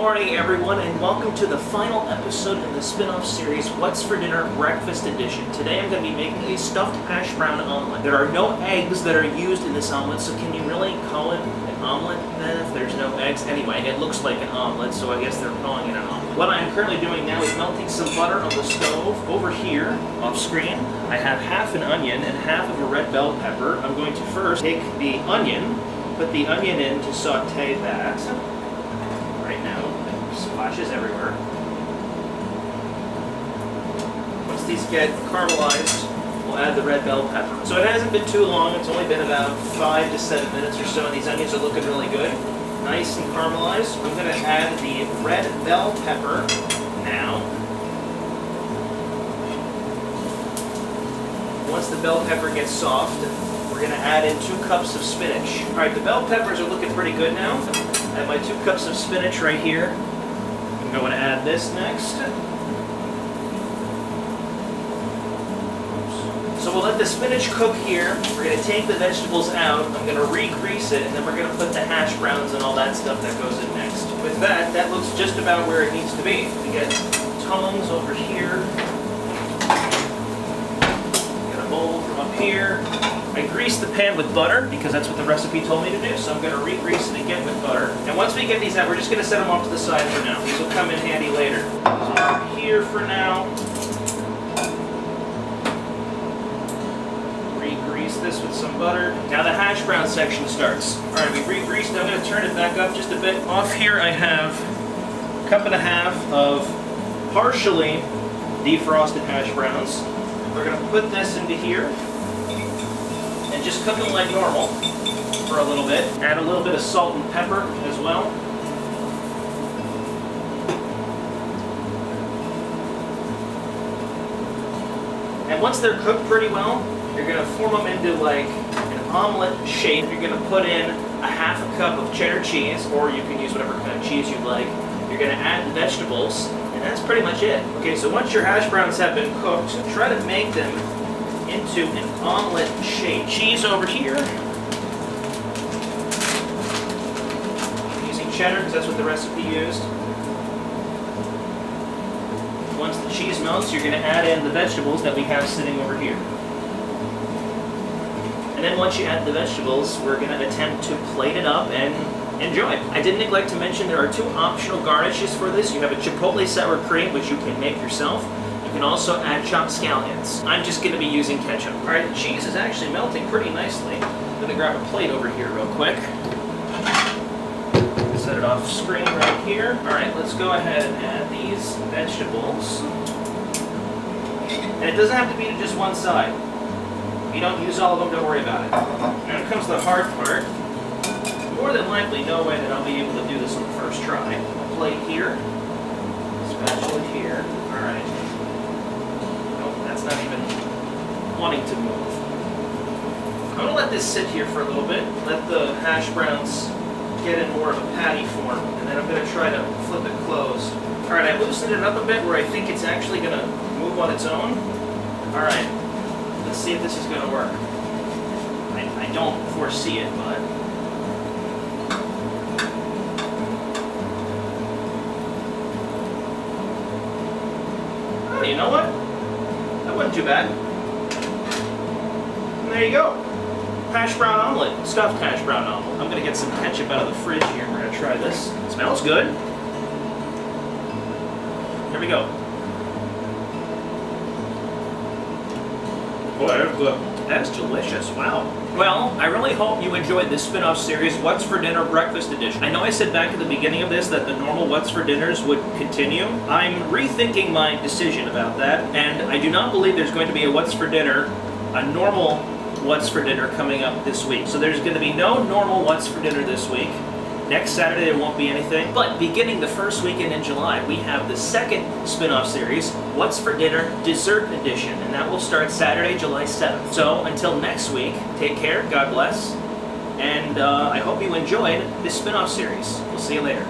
morning, everyone, and welcome to the final episode in the spin-off series, What's for Dinner Breakfast Edition. Today I'm going to be making a stuffed hash brown omelet. There are no eggs that are used in this omelet, so can you really call it an omelet then if there's no eggs? Anyway, it looks like an omelet, so I guess they're calling it an omelet. What I'm currently doing now is melting some butter on the stove. Over here, off screen, I have half an onion and half of a red bell pepper. I'm going to first take the onion, put the onion in to saute that. Right now, it splashes everywhere. Once these get caramelized, we'll add the red bell pepper. So it hasn't been too long, it's only been about 5 to 7 minutes or so, and these onions are looking really good. Nice and caramelized. I'm going to add the red bell pepper now. Once the bell pepper gets soft, we're going to add in 2 cups of spinach. Alright, the bell peppers are looking pretty good now. I have my 2 cups of spinach right here. I'm going to add this next. So we'll let the spinach cook here. We're going to take the vegetables out. I'm going to re-grease it, and then we're going to put the hash browns and all that stuff that goes in next. With that, that looks just about where it needs to be. We get tongs over here. Get a bowl from up here. I greased the pan with butter because that's what the recipe told me to do, so I'm going to re-grease it again with butter. And once we get these out, we're just going to set them off to the side for now. These will come in handy later. So over here for now. Re-grease this with some butter. Now the hash brown section starts. Alright, we re-greased it. I'm going to turn it back up just a bit. Off here I have a cup and a half of partially defrosted hash browns. We're going to put this into here. And just cook them like normal for a little bit. Add a little bit of salt and pepper as well. And once they're cooked pretty well, you're going to form them into like an omelet shape. You're going to put in a half a cup of cheddar cheese, or you can use whatever kind of cheese you'd like. You're going to add the vegetables, and that's pretty much it. Okay, so once your hash browns have been cooked, try to make them into an omelet shape. Cheese over here. I'm using cheddar because that's what the recipe used. Once the cheese melts, you're going to add in the vegetables that we have sitting over here. And then once you add the vegetables, we're going to attempt to plate it up and enjoy. I did neglect to mention there are 2 optional garnishes for this. You have a chipotle sour cream, which you can make yourself. You can also add chopped scallions. I'm just going to be using ketchup. Alright, the cheese is actually melting pretty nicely. I'm going to grab a plate over here real quick. Set it off screen right here. Alright, let's go ahead and add these vegetables. And it doesn't have to be to just one side. If you don't use all of them, don't worry about it. Now comes the hard part. More than likely, no way that I'll be able to do this on the first try. A plate here. Spatula here. Alright. That's not even wanting to move. I'm going to let this sit here for a little bit, let the hash browns get in more of a patty form, and then I'm going to try to flip it closed. Alright, I loosened it up a bit where I think it's actually going to move on its own. Alright, let's see if this is going to work. I don't foresee it, but... Oh, you know what? Wasn't too bad. And there you go. Hash brown omelet. Stuffed hash brown omelet. I'm going to get some ketchup out of the fridge here. We're going to try this. It smells good. Here we go. Boy, that's good. That's delicious. Wow. Well, I really hope you enjoyed this spin-off series, What's for Dinner Breakfast Edition. I know I said back at the beginning of this that the normal What's for Dinners would continue. I'm rethinking my decision about that, and I do not believe there's going to be a What's for Dinner, a normal What's for Dinner coming up this week. So there's going to be no normal What's for Dinner this week. Next Saturday there won't be anything. But beginning the first weekend in July, we have the second spin-off series, What's for Dinner Dessert Edition, and that will start Saturday, July 7th. So until next week, take care, God bless, and I hope you enjoyed this spin-off series. We'll see you later.